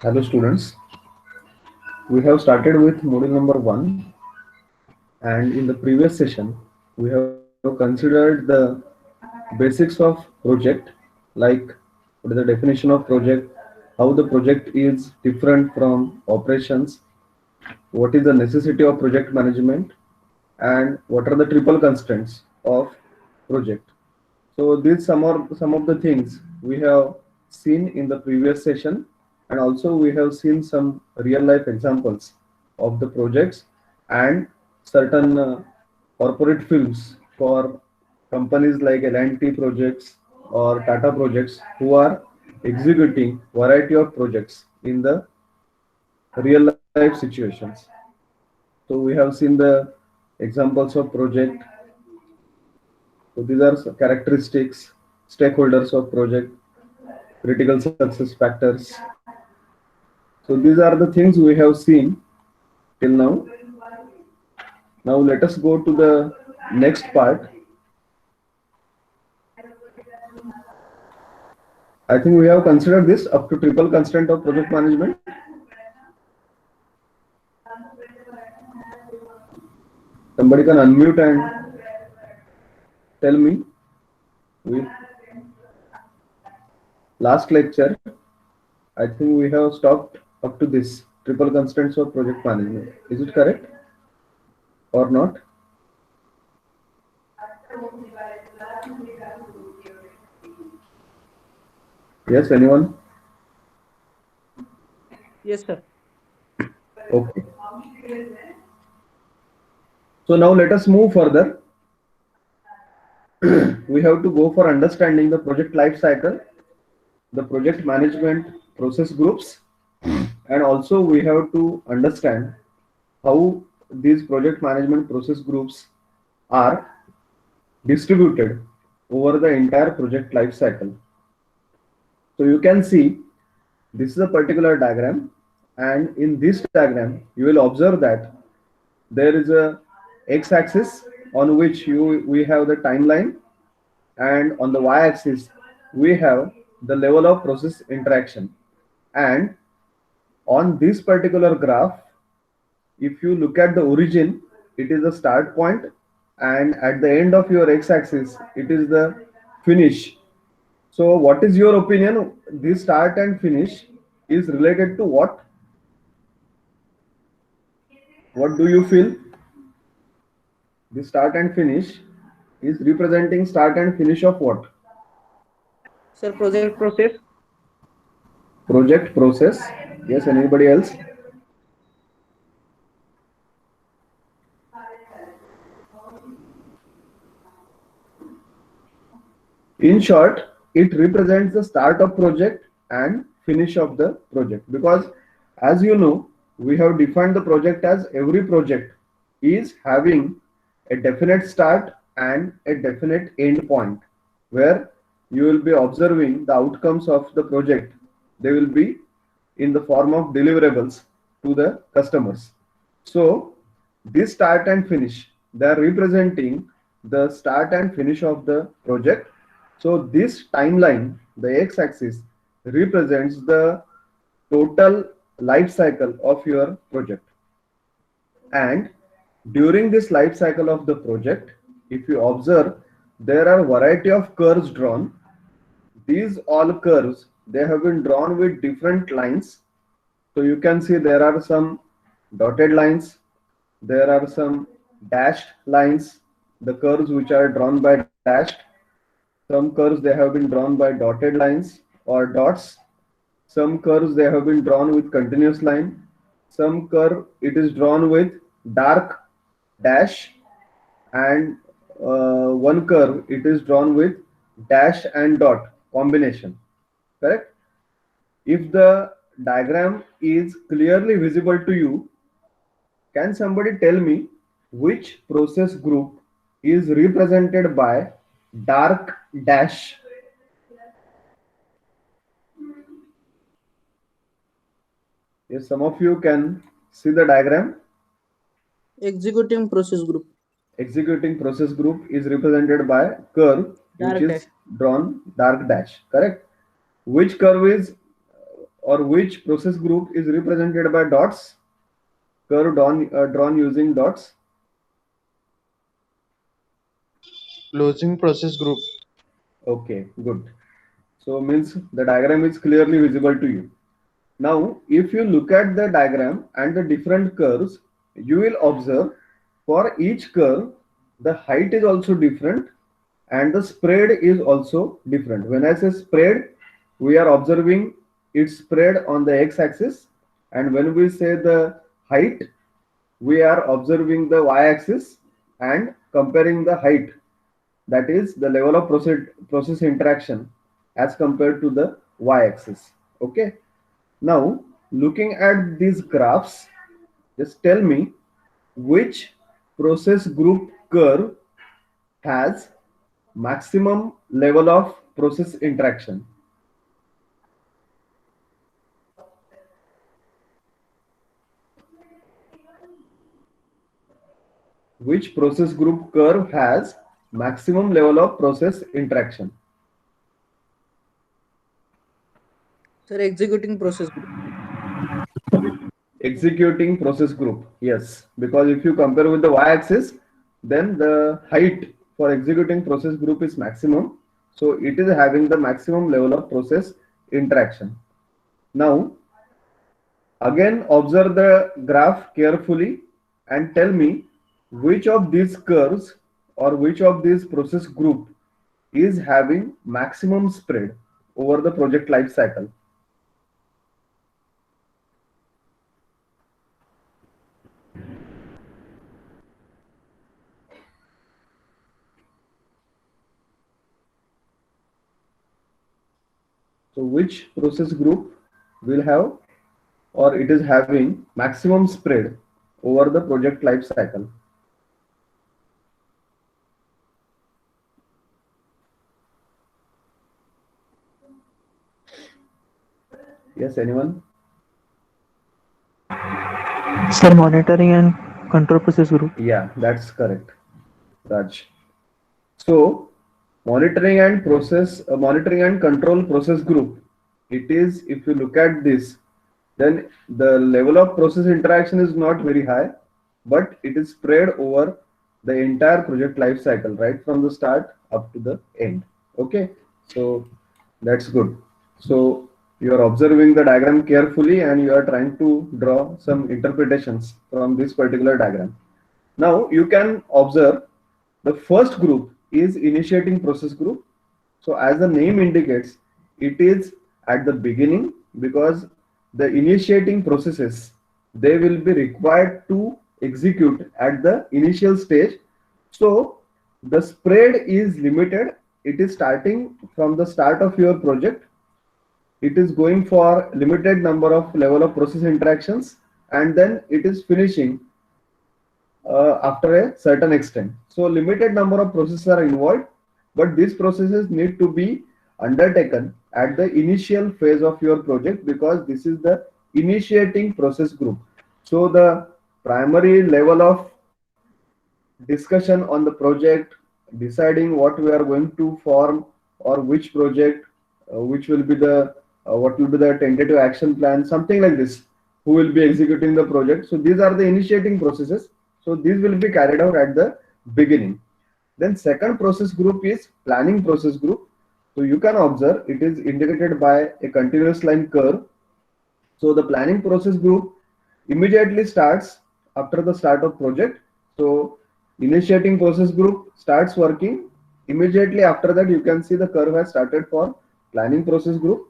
Hello students, we have started with module number 1, and in the previous session we have considered the basics of project, like what is the definition of project, how the project is different from operations, what is the necessity of project management, and what are the triple constraints of project. So these some of the things we have seen in the previous session, and also we have seen some real life examples of the projects and certain corporate films for companies like L&T projects or Tata projects who are executing variety of projects in the real life situations. So we have seen the examples of project. So these are characteristics, stakeholders of project, critical success factors. So these are the things we have seen till now. Now let us go to the next part. I think we have considered this up to triple constraint of project management. Somebody can unmute and tell me. With last lecture, I think we have stopped up to this triple constraints of project management. Is it correct or not? Yes, anyone? Yes, sir. Okay. So now let us move further. We have to go for understanding the project life cycle, the project management process groups, and also we have to understand how these project management process groups are distributed over the entire project life cycle. So you can see this is a particular diagram, and in this diagram you will observe that there is a x-axis on which we have the timeline, and on the y-axis we have the level of process interaction. And on this particular graph, if you look at the origin, it is the start point, and at the end of your x-axis it is the finish. So what is your opinion? This start and finish is related to what? What do you feel? The start and finish is representing start and finish of what? Sir, project process. Project process. Yes, anybody else? In short, it represents the start of project and finish of the project, because as you know, we have defined the project as every project is having a definite start and a definite end point, where you will be observing the outcomes of the project. They will be in the form of deliverables to the customers. So this start and finish, they are representing the start and finish of the project. So this timeline, the x-axis, represents the total life cycle of your project. And during this life cycle of the project, if you observe, there are variety of curves drawn. These all curves, they have been drawn with different lines. So you can see there are some dotted lines, there are some dashed lines, the curves which are drawn by dashed. Some curves they have been drawn by dotted lines or dots. Some curves they have been drawn with continuous line. Some curve it is drawn with dark dash, and one curve it is drawn with dash and dot combination. Correct? If the diagram is clearly visible to you, can somebody tell me which process group is represented by dark dash? Yes, some of you can see the diagram. Executing process group. Executing process group is represented by curve which Dark is dash. drawn dark dash. Correct? Which curve is or which process group is represented by dots? Curve drawn using dots. Closing process group. Okay, good. So means the diagram is clearly visible to you. Now, if you look at the diagram and the different curves, you will observe for each curve, the height is also different and the spread is also different. When I say spread, we are observing its spread on the x-axis, and when we say the height, we are observing the y-axis and comparing the height, that is the level of process interaction as compared to the y-axis. Okay. Now, looking at these graphs, just tell me which process group curve has maximum level of process interaction. Which process group curve has maximum level of process interaction? Sir, executing process group. Executing process group, yes, because if you compare with the y-axis, then the height for executing process group is maximum, so it is having the maximum level of process interaction. Now again observe the graph carefully and tell me which of these curves or which of these process group is having maximum spread over the project life cycle. So which process group will have or it is having maximum spread over the project life cycle? Yes, anyone? Sir, monitoring and control process group. Yeah, that's correct, Raj. So monitoring and control process group, it is, if you look at this, then the level of process interaction is not very high, but it is spread over the entire project life cycle, right from the start up to the end. Okay, so that's good. So you are observing the diagram carefully and you are trying to draw some interpretations from this particular diagram. Now you can observe the first group is initiating process group. So as the name indicates, it is at the beginning because the initiating processes, they will be required to execute at the initial stage. So the spread is limited. It is starting from the start of your project. It is going for limited number of level of process interactions, and then it is finishing after a certain extent. So limited number of processes are involved, but these processes need to be undertaken at the initial phase of your project because this is the initiating process group. So the primary level of discussion on the project, deciding what we are going to form or which project, which will be the what will be the tentative action plan, something like this, who will be executing the project. So these are the initiating processes. So these will be carried out at the beginning. Then second process group is planning process group. So you can observe it is indicated by a continuous line curve. So the planning process group immediately starts after the start of project. So initiating process group starts working immediately after that. You can see the curve has started for planning process group.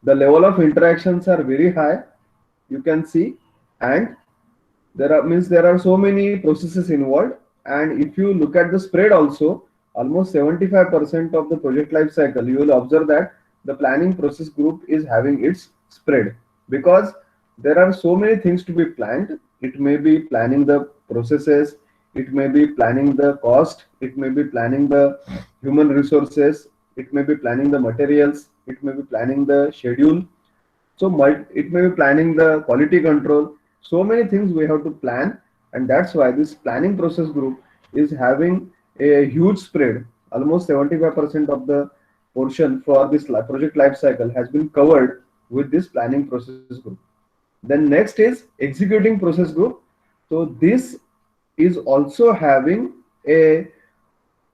The level of interactions are very high, you can see, and there are so many processes involved. And if you look at the spread also, almost 75% of the project life cycle, you will observe that the planning process group is having its spread because there are so many things to be planned. It may be planning the processes, it may be planning the cost, it may be planning the human resources, it may be planning the materials, it may be planning the schedule. So it may be planning the quality control. So many things we have to plan, and that's why this planning process group is having a huge spread. Almost 75% of the portion for this project life cycle has been covered with this planning process group. Then next is executing process group. So this is also having a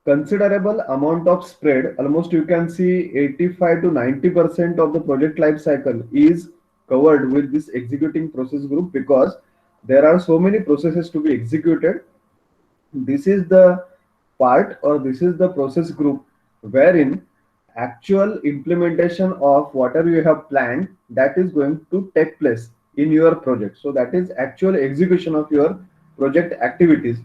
considerable amount of spread. Almost you can see 85 to 90% of the project life cycle is covered with this executing process group, because there are so many processes to be executed. This is the part, or this is the process group wherein actual implementation of whatever you have planned, that is going to take place in your project. So that is actual execution of your project activities.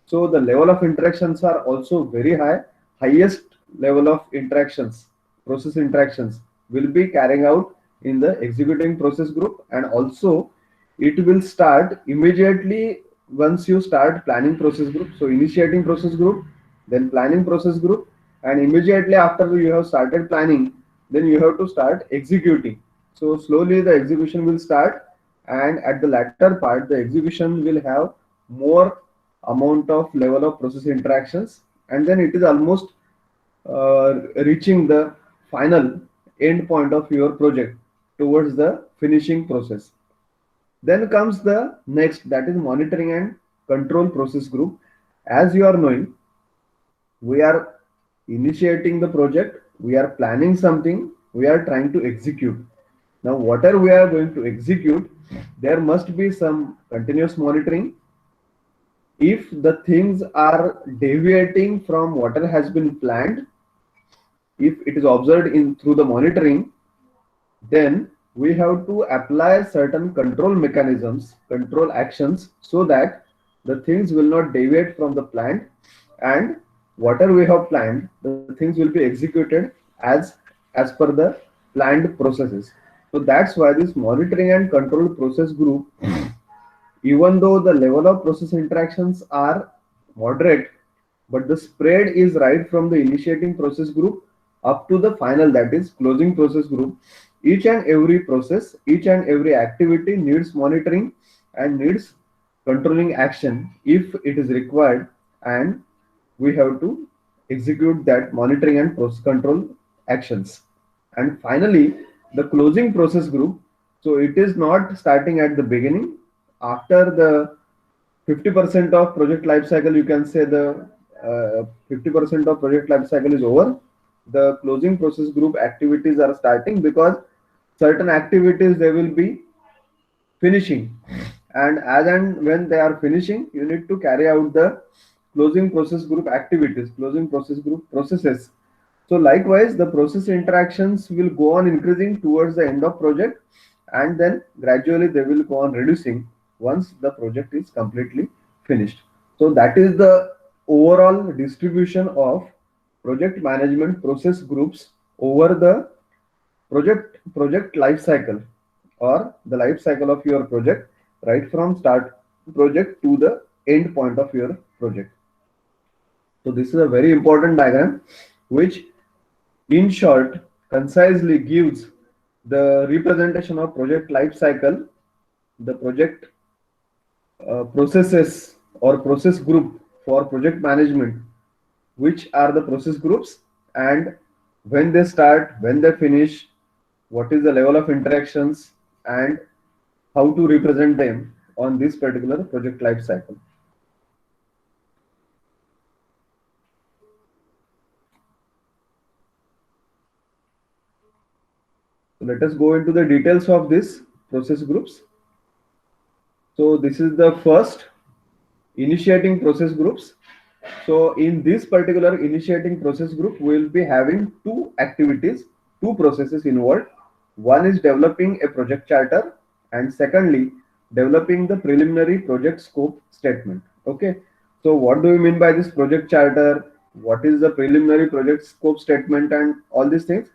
So the level of interactions are also very high. Highest level of interactions, process interactions, will be carrying out in the executing process group. And also it will start immediately once you start planning process group. So initiating process group, then planning process group, and immediately after you have started planning, then you have to start executing. So slowly the execution will start, and at the latter part the execution will have more amount of level of process interactions, and then it is almost reaching the final end point of your project towards the finishing process. Then comes the next, that is monitoring and control process group. As you are knowing, we are initiating the project, we are planning something, we are trying to execute. Now whatever we are going to execute, there must be some continuous monitoring. If the things are deviating from what has been planned, if it is observed in through the monitoring, then we have to apply certain control mechanisms, control actions, so that the things will not deviate from the plan, and whatever we have planned, the things will be executed as per the planned processes. So that's why this monitoring and control process group, even though the level of process interactions are moderate, but the spread is right from the initiating process group up to the final, that is closing process group. Each and every process, each and every activity needs monitoring and needs controlling action if it is required, and we have to execute that monitoring and process control actions. And finally, the closing process group. So it is not starting at the beginning. After the 50% of project life cycle, you can say the 50% of project life cycle is over, the closing process group activities are starting, because certain activities they will be finishing, and as and when they are finishing, you need to carry out the closing process group activities, closing process group processes. So likewise, the process interactions will go on increasing towards the end of project, and then gradually they will go on reducing once the project is completely finished. So that is the overall distribution of project management process groups over the project life cycle, or the life cycle of your project, right from start project to the end point of your project. So this is a very important diagram, which in short concisely gives the representation of project life cycle, the project processes or process group for project management, which are the process groups, and when they start, when they finish, what is the level of interactions, and how to represent them on this particular project life cycle. So let us go into the details of this process groups. So this is the first, initiating process groups. So in this particular initiating process group, we will be having two activities, two processes involved. One is developing a project charter, and secondly, developing the preliminary project scope statement. Okay. So what do we mean by this project charter? What is the preliminary project scope statement, and all these things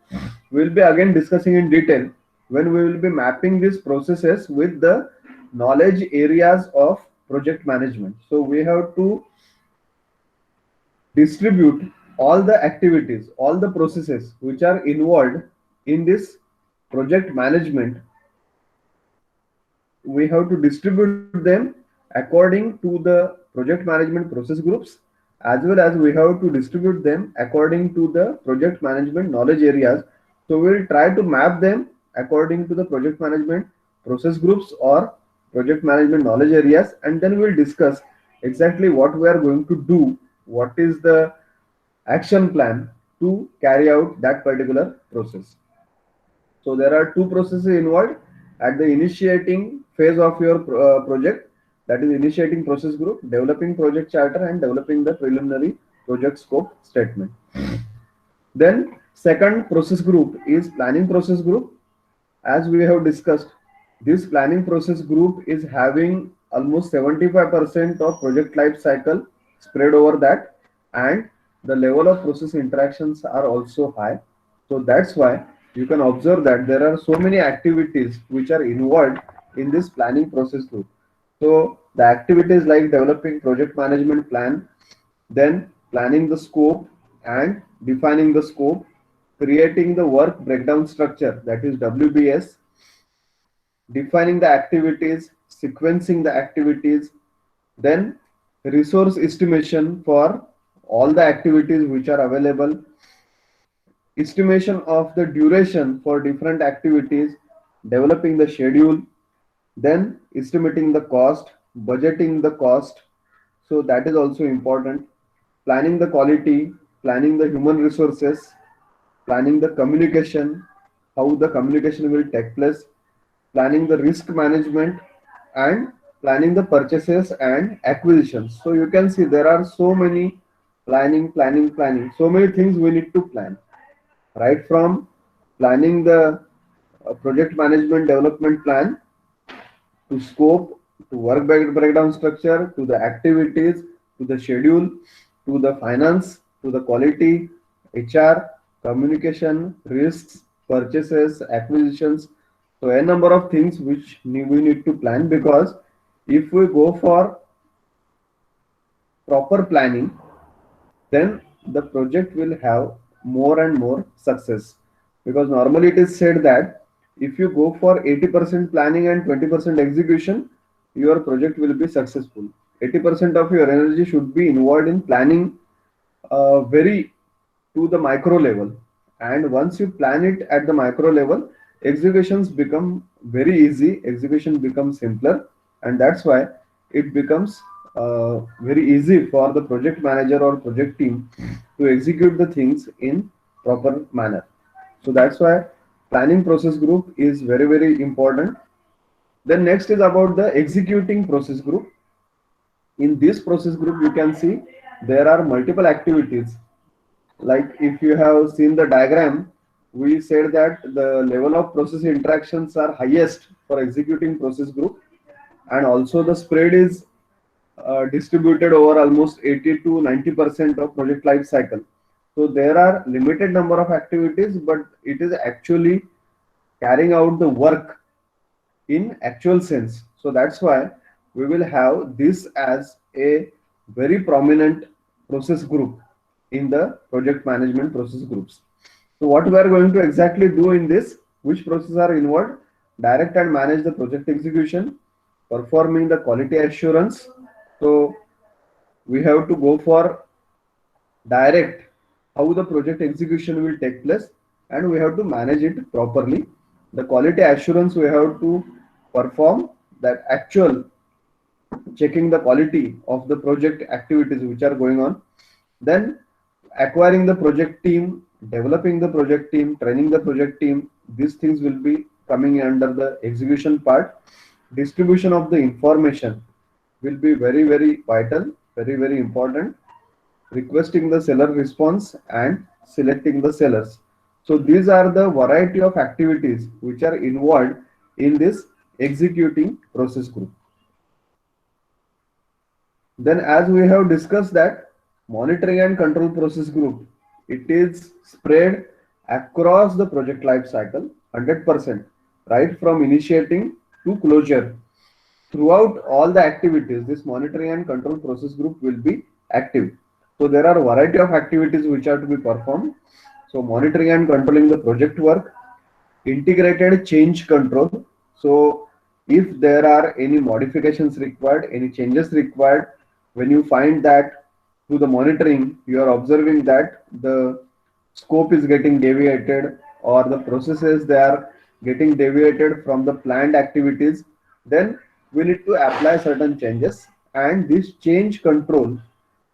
we'll be again discussing in detail when we will be mapping these processes with the knowledge areas of project management. So we have to distribute all the activities, all the processes which are involved in this project management. We have to distribute them according to the project management process groups, as well as we have to distribute them according to the project management knowledge areas. So we'll try to map them according to the project management process groups or project management knowledge areas, and then we'll discuss exactly what we are going to do, what is the action plan to carry out that particular process. So there are two processes involved at the initiating phase of your project, that is initiating process group, developing project charter, and developing the preliminary project scope statement. Then second process group is planning process group. As we have discussed, this planning process group is having almost 75% of project life cycle spread over that, and the level of process interactions are also high. So that's why you can observe that there are so many activities which are involved in this planning process group. So the activities like developing project management plan, then planning the scope and defining the scope, creating the work breakdown structure, that is WBS, defining the activities, sequencing the activities, then resource estimation for all the activities which are available, estimation of the duration for different activities, developing the schedule, then estimating the cost, budgeting the cost. So that is also important. Planning the quality, planning the human resources, planning the communication, how the communication will take place, planning the risk management, and planning the purchases and acquisitions. So you can see there are so many planning, so many things we need to plan, right from planning the project management development plan to scope, to work breakdown structure, to the activities, to the schedule, to the finance, to the quality, HR, communication, risks, purchases, acquisitions. So a number of things which we need to plan, because if we go for proper planning, then the project will have more and more success. Because normally it is said that if you go for 80% planning and 20% execution, your project will be successful. 80% of your energy should be involved in planning very to the micro level. And once you plan it at the micro level, executions become very easy, execution becomes simpler, and that's why it becomes very easy for the project manager or project team to execute the things in proper manner. So that's why planning process group is very, very important. Then next is about the executing process group. In this process group, you can see there are multiple activities. Like if you have seen the diagram, we said that the level of process interactions are highest for executing process group, and also the spread is distributed over almost 80 to 90% of project life cycle. So there are limited number of activities, but it is actually carrying out the work in actual sense. So that's why we will have this as a very prominent process group in the project management process groups. So what we are going to exactly do in this, which processes are involved: direct and manage the project execution, performing the quality assurance. So we have to go for direct, how the project execution will take place, and we have to manage it properly. The quality assurance, we have to perform that actual checking the quality of the project activities which are going on. Then acquiring the project team, developing the project team, training the project team, these things will be coming under the execution part. Distribution of the information will be very, very vital, very, very important. Requesting the seller response and selecting the sellers. So these are the variety of activities which are involved in this executing process group. Then, as we have discussed, that monitoring and control process group, it is spread across the project life cycle 100%, right from initiating to closure. Throughout all the activities, this monitoring and control process group will be active. So there are a variety of activities which are to be performed. So monitoring and controlling the project work, integrated change control. So if there are any modifications required, any changes required, when you find that through the monitoring, you are observing that the scope is getting deviated or the processes, they are getting deviated from the planned activities, then we need to apply certain changes, and this change control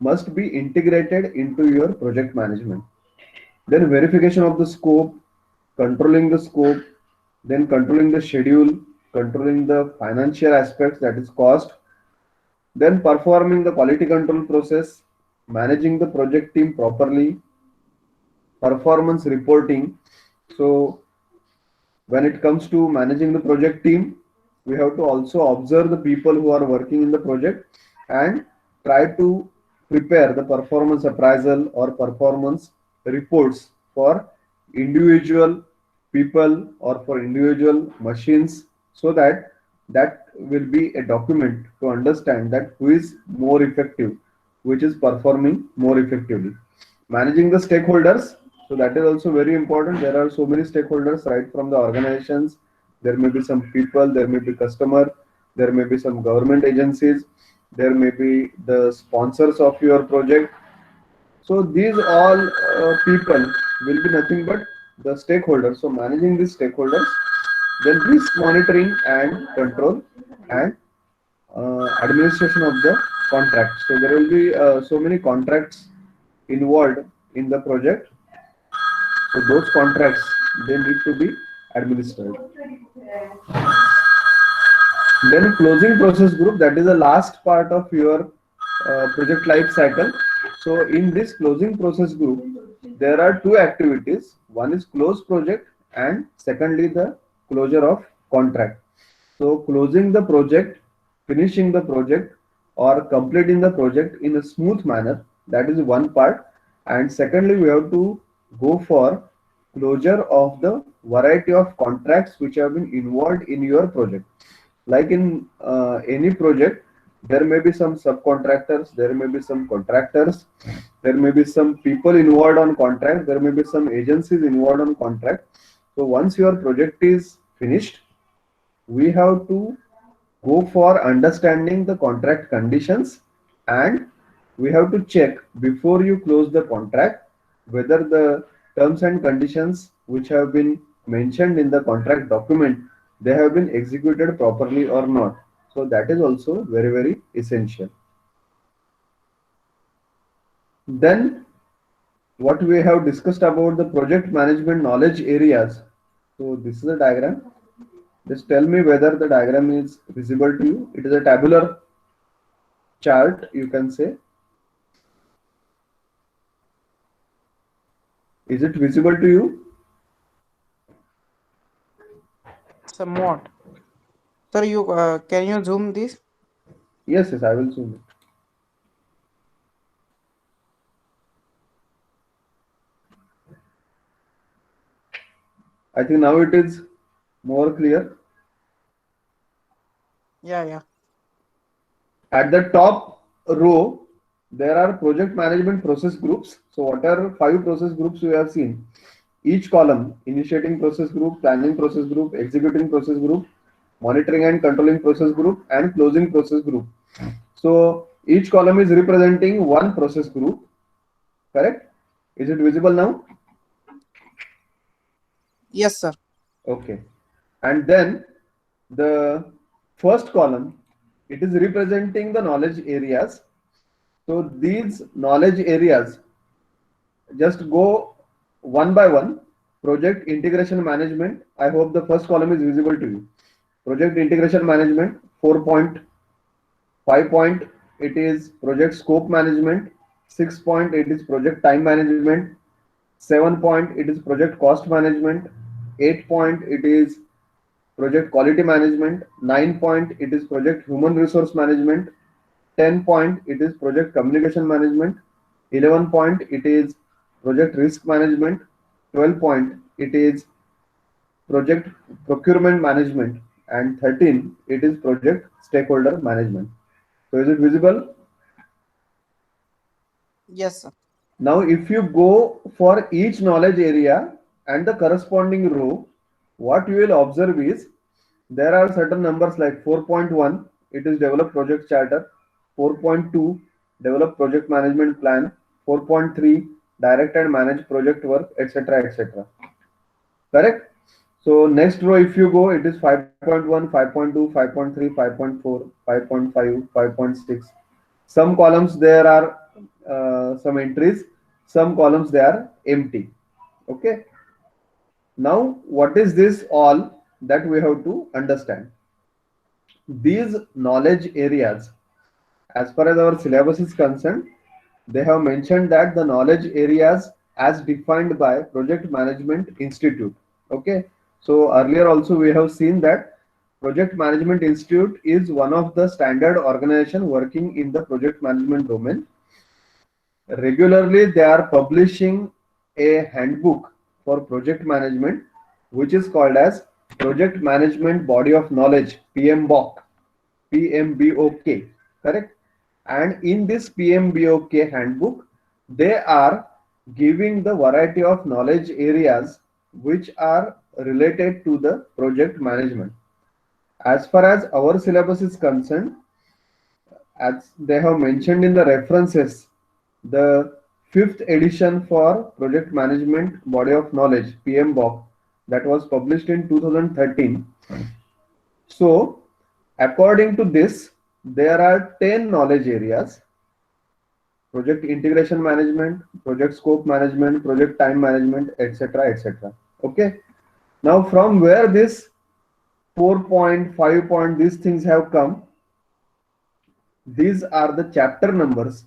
must be integrated into your project management. Then verification of the scope, controlling the scope, then controlling the schedule, controlling the financial aspects, that is cost, then performing the quality control process, managing the project team properly, performance reporting. So when it comes to managing the project team, we have to also observe the people who are working in the project and try to prepare the performance appraisal or performance reports for individual people or for individual machines, so that that will be a document to understand that who is more effective, which is performing more effectively. Managing the stakeholders, so that is also very important. There are so many stakeholders right from the organizations. There may be some people, there may be customer, there may be some government agencies, there may be the sponsors of your project. So these all people will be nothing but the stakeholders. So managing these stakeholders, then risk monitoring and control, and administration of the contracts. So there will be so many contracts involved in the project. So those contracts, they need to be administered. Then closing process group, that is the last part of your project life cycle. So in this closing process group, there are two activities. One is close project, and secondly the closure of contract. So closing the project, finishing the project, or completing the project in a smooth manner, that is one part. And secondly, we have to go for closure of the variety of contracts which have been involved in your project. Like in any project, there may be some subcontractors, there may be some contractors, there may be some people involved on contract, there may be some agencies involved on contract. So once your project is finished, we have to go for understanding the contract conditions, and we have to check before you close the contract whether the terms and conditions which have been mentioned in the contract document, they have been executed properly or not. So that is also very essential. Then what we have discussed about the project management knowledge areas. So this is a diagram. Just tell me whether the diagram is visible to you. It is a tabular chart, you can say. Is it visible to you? Somewhat. Sir, you can you zoom this? Yes, I will zoom it. I think now it is more clear. Yeah. At the top row, there are project management process groups. So what are 5 process groups we have seen? Each column: initiating process group, planning process group, executing process group, monitoring and controlling process group, and closing process group. So each column is representing one process group. Correct? Is it visible now? Yes, sir. Okay. And then the first column, it is representing the knowledge areas. So these knowledge areas, just go one by one. Project integration management. I hope the first column is visible to you. Project integration management, 4.5 point, it is project scope management. 6 point, it is project time management. 7 point, it is project cost management. 8 point, it is project quality management. 9 point, it is project human resource management. 10 point, it is project communication management. 11 point, it is project risk management. 12 point, it is project procurement management. And 13, it is project stakeholder management. So is it visible? Yes, sir. Now if you go for each knowledge area and the corresponding row, what you will observe is there are certain numbers like 4.1, it is develop project charter. 4.2, develop project management plan. 4.3, direct and manage project work, etc., etc. Correct? So next row, if you go, it is 5.1, 5.2, 5.3, 5.4, 5.5, 5.6. Some columns there are some entries, some columns they are empty. Okay. Now, what is this all that we have to understand? These knowledge areas, as far as our syllabus is concerned, they have mentioned that the knowledge areas as defined by Project Management Institute. Okay. So earlier also we have seen that Project Management Institute is one of the standard organization working in the project management domain. Regularly, they are publishing a handbook for project management, which is called as Project Management Body of Knowledge, PMBOK, PMBOK, correct? And in this PMBOK handbook, they are giving the variety of knowledge areas which are related to the project management. As far as our syllabus is concerned, as they have mentioned in the references, the fifth edition for project management body of knowledge, PMBOK, that was published in 2013. So according to this, there are 10 knowledge areas: project integration management, project scope management, project time management, etc., etc. Okay. Now from where this 4.5 point these things have come, these are the chapter numbers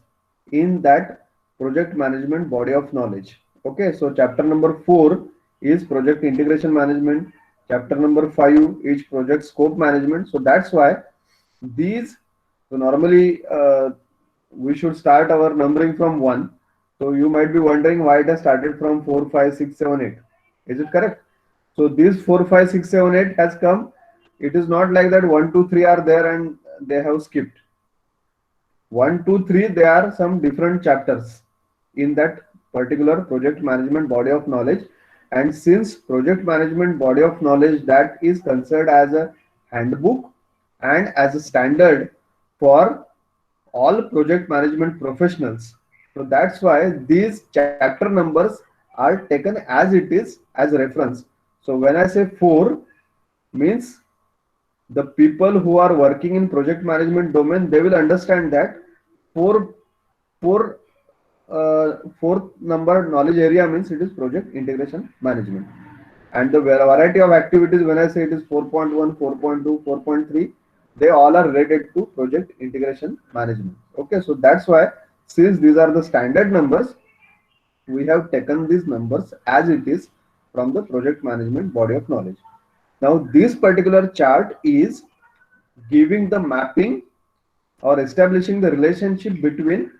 in that project management body of knowledge. Okay, so chapter number 4 is project integration management, chapter number 5 is project scope management. So that's why these, so normally we should start our numbering from 1. So you might be wondering why it has started from 4, 5, 6, 7, 8. Is it correct? So these 4, 5, 6, 7, 8 has come. It is not like that 1, 2, 3 are there and they have skipped. 1, 2, 3, there are some different chapters in that particular project management body of knowledge. And since project management body of knowledge, that is considered as a handbook and as a standard for all project management professionals. So that's why these chapter numbers are taken as it is as a reference. So when I say 4, means the people who are working in project management domain, they will understand that fourth number knowledge area means it is project integration management. And the variety of activities, when I say it is 4.1, 4.2, 4.3, they all are related to project integration management. Okay, so that's why since these are the standard numbers, we have taken these numbers as it is from the project management body of knowledge. Now this particular chart is giving the mapping or establishing the relationship between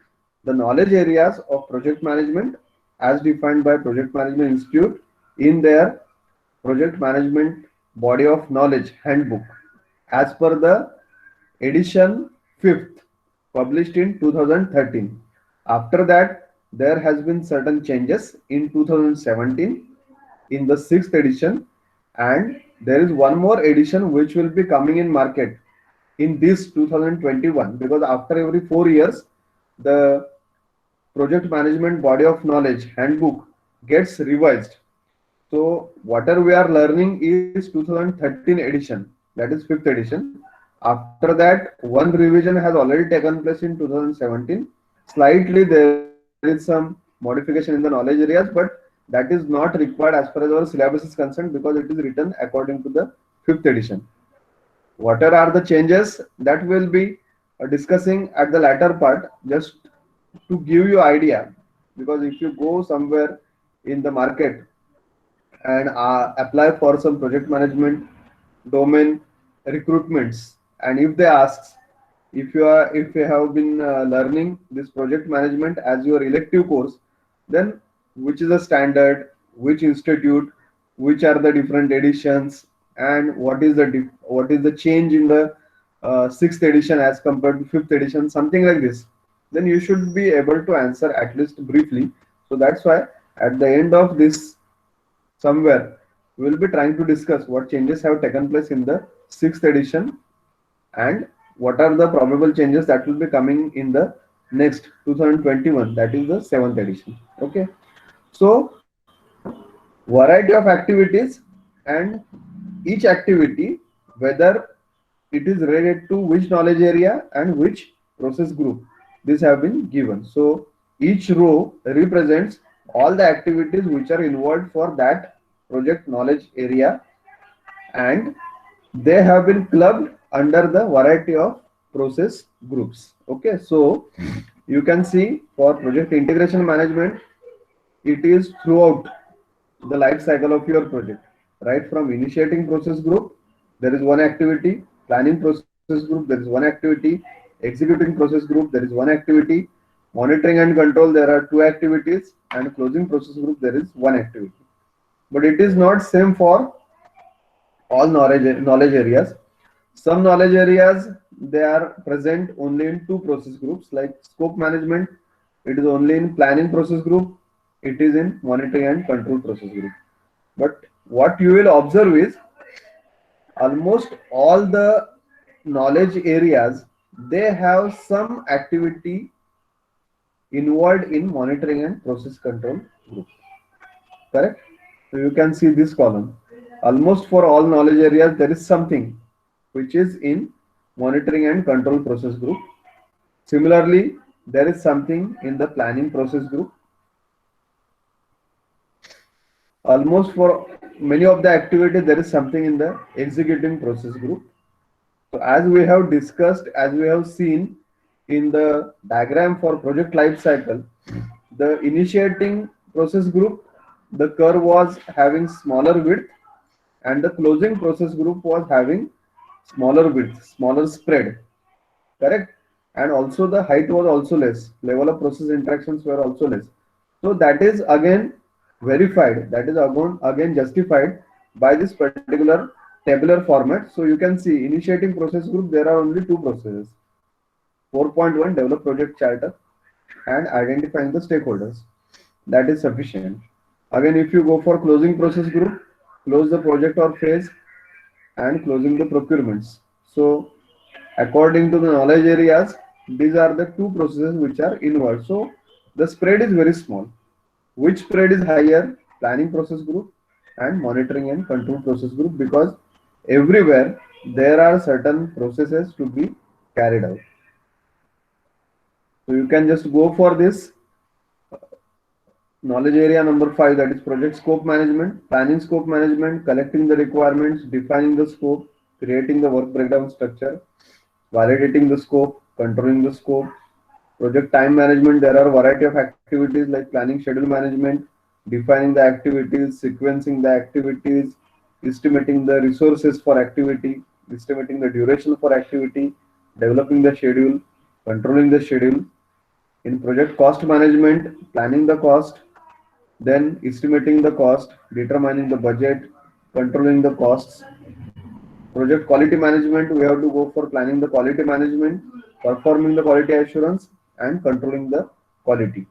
the knowledge areas of project management as defined by Project Management Institute in their project management body of knowledge handbook as per the edition 5th published in 2013. After that, there has been certain changes in 2017 in the 6th edition, and there is one more edition which will be coming in market in this 2021, because after every 4 years the project management body of knowledge handbook gets revised. So whatever we are learning is 2013 edition, that is 5th edition. After that, one revision has already taken place in 2017. Slightly there is some modification in the knowledge areas, but that is not required as far as our syllabus is concerned, because it is written according to the 5th edition. Whatever are the changes that we'll be discussing at the latter part, just to give you idea, because if you go somewhere in the market and apply for some project management domain recruitments, and if they ask if you have been learning this project management as your elective course, then which is the standard, which institute, which are the different editions, and what is the change in the 6th edition as compared to 5th edition, something like this, then you should be able to answer at least briefly. So that's why at the end of this somewhere we will be trying to discuss what changes have taken place in the 6th edition and what are the probable changes that will be coming in the next 2021, that is the 7th edition. Okay, so variety of activities and each activity, whether it is related to which knowledge area and which process group, these have been given. So each row represents all the activities which are involved for that project knowledge area, and they have been clubbed under the variety of process groups. Okay, so you can see for project integration management, it is throughout the life cycle of your project, right from initiating process group, there is one activity; planning process group, there is one activity; executing process group, there is one activity; monitoring and control, there are two activities; and closing process group, there is one activity. But it is not same for all knowledge areas. Some knowledge areas, they are present only in two process groups, like scope management, it is only in planning process group, it is in monitoring and control process group. But what you will observe is almost all the knowledge areas, they have some activity involved in monitoring and process control group. Correct? So you can see this column. Almost for all knowledge areas, there is something which is in monitoring and control process group. Similarly, there is something in the planning process group. Almost for many of the activities, there is something in the executing process group. So as we have discussed, as we have seen in the diagram for project life cycle, the initiating process group, the curve was having smaller width, and the closing process group was having smaller width, smaller spread. Correct? And also the height was also less, level of process interactions were also less. So that is again verified, that is again justified by this particular tabular format. So you can see initiating process group, there are only two processes: 4.1 develop project charter and identifying the stakeholders. That is sufficient. Again, if you go for closing process group, close the project or phase and closing the procurements. So according to the knowledge areas, these are the two processes which are involved. So the spread is very small. Which spread is higher? Planning process group and monitoring and control process group, because everywhere there are certain processes to be carried out. So you can just go for this knowledge area number 5, that is project scope management, planning scope management, collecting the requirements, defining the scope, creating the work breakdown structure, validating the scope, controlling the scope. Project time management, there are a variety of activities like planning schedule management, defining the activities, sequencing the activities, estimating the resources for activity, estimating the duration for activity, developing the schedule, controlling the schedule. In project cost management, planning the cost, then estimating the cost, determining the budget, controlling the costs. Project quality management, we have to go for planning the quality management, performing the quality assurance, and controlling the quality.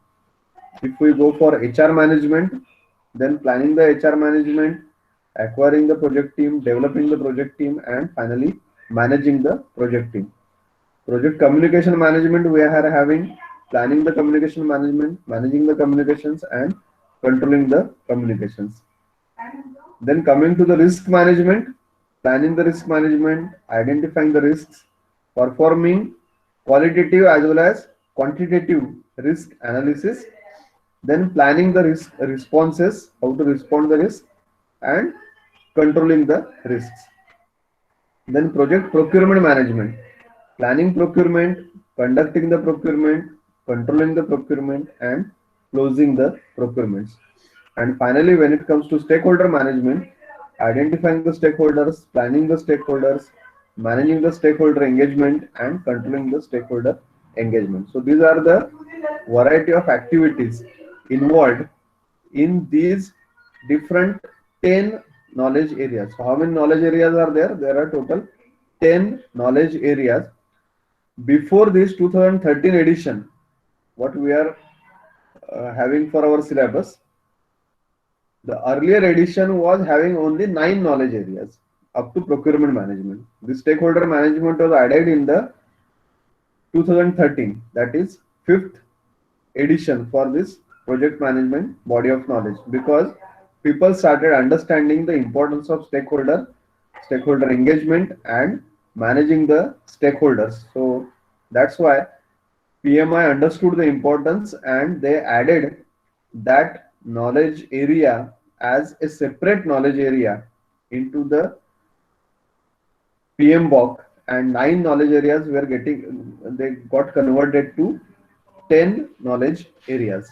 If we go for HR management, then planning the HR management, acquiring the project team, developing the project team, and finally managing the project team. Project communication management, we are having planning the communication management, managing the communications, and controlling the communications. Then coming to the risk management, planning the risk management, identifying the risks, performing qualitative as well as quantitative risk analysis, then planning the risk responses, how to respond the risk, and controlling the risks. Then project procurement management, planning procurement, conducting the procurement, controlling the procurement, and closing the procurements. And finally, when it comes to stakeholder management, identifying the stakeholders, planning the stakeholders, managing the stakeholder engagement, and controlling the stakeholder engagement. So these are the variety of activities involved in these different 10 knowledge areas. So how many knowledge areas are there? There are total 10 knowledge areas. Before this 2013 edition, what we are having for our syllabus, the earlier edition was having only 9 knowledge areas up to procurement management. The stakeholder management was added in the 2013, that is 5th edition for this project management body of knowledge, because people started understanding the importance of stakeholder engagement and managing the stakeholders. So that's why PMI understood the importance and they added that knowledge area as a separate knowledge area into the PMBOK, and 9 knowledge areas were getting they got converted to 10 knowledge areas.